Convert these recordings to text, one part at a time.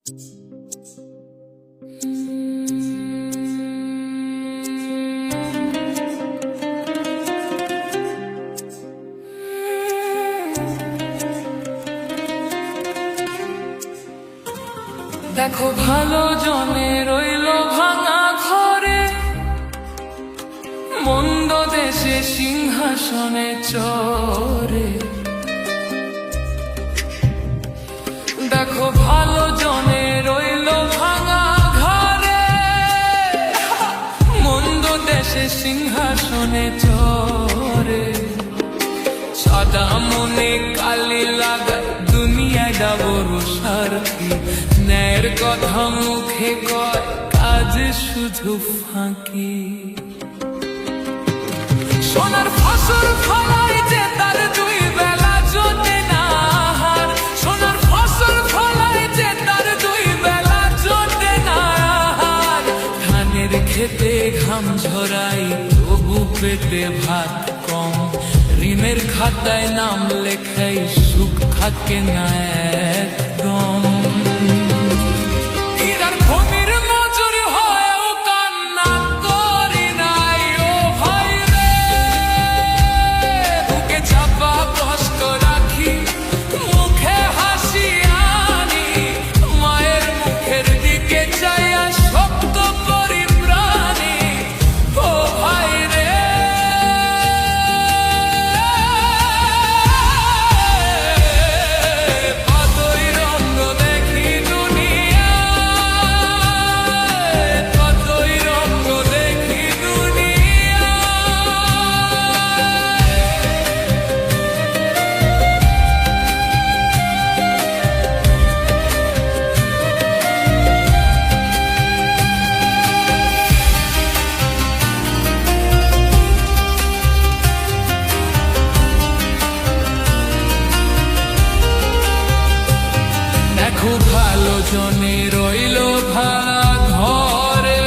দেখো ভালো জনে রইল ভাঙা ঘরে, মন্দ দেশে সিংহাসনে চড়ে। দেখো ভালো জনে রইল ভাঙা ঘরে, মন্দ দেশে সিংহাসনে চড়ে। সাদা মনে কালি লাগায় দুনিয়ায় ডাবর সারথি, ন্যায়ের কথা মুখে কয় কাজে শুধু ফাঁকি। সোনার ফসল ফলায় যে তার দুই বেলা জোটে না আহার, সোনার ফসল ফলায় যে তার দুই বেলা জোটে না আহার। ধানের খেতে ঘাম ঝরাই তবু পেটে ভাত কম, ঋণের খাতায় নাম লেখাই সুখ থাকে না একদম। খুব ভালো জনে রইল ভাড়া ঘরে,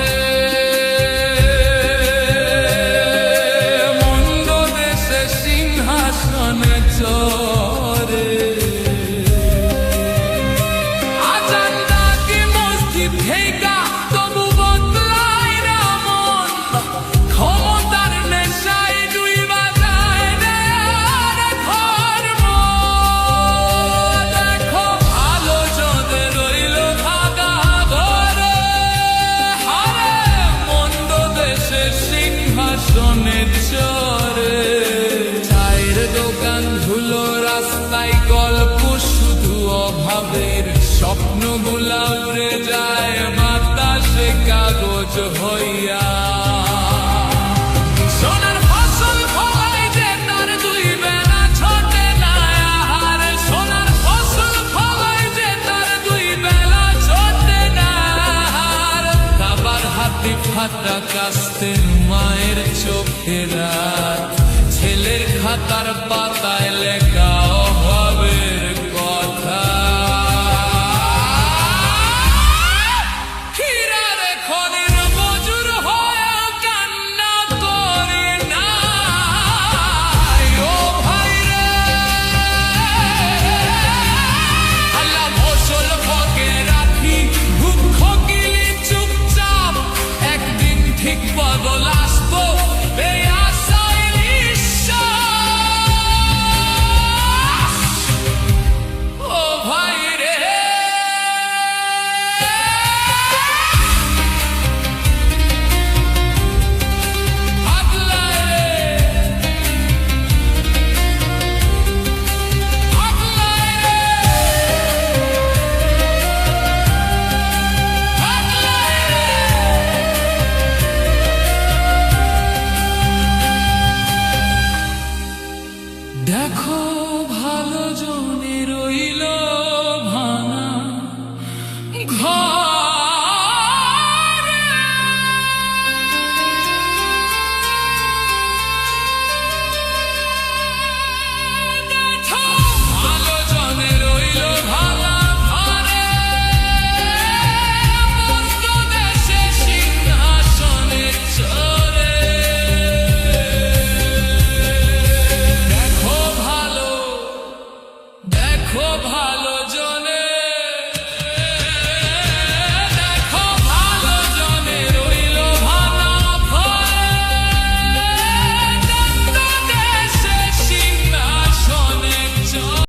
মন্দ দেশে সিংহাসনে চড়ে। আজান ডাকে মসজিদ থেকে তবু বদলায় না মন, ক্ষমতার নেশায় ডুইবা যায় না আর ধর্ম। চায়ের দোকান ধুলো রাস্তায় গল্প শুধু অভাবের, স্বপ্নগুলা উড়ে যায় বাতাসে কাগজ হইয়া। সোনার ফসল ফলায় যে তার দুই বেলা ছোটে না আহার, সোনার ফসল ফলায় যে তার দুই বেলা ছোটে না আহার। বাবার হাতে ফাটা কাস্তে মায়ের চোখে রাত, ছেলের খাতার পাতায় লেখা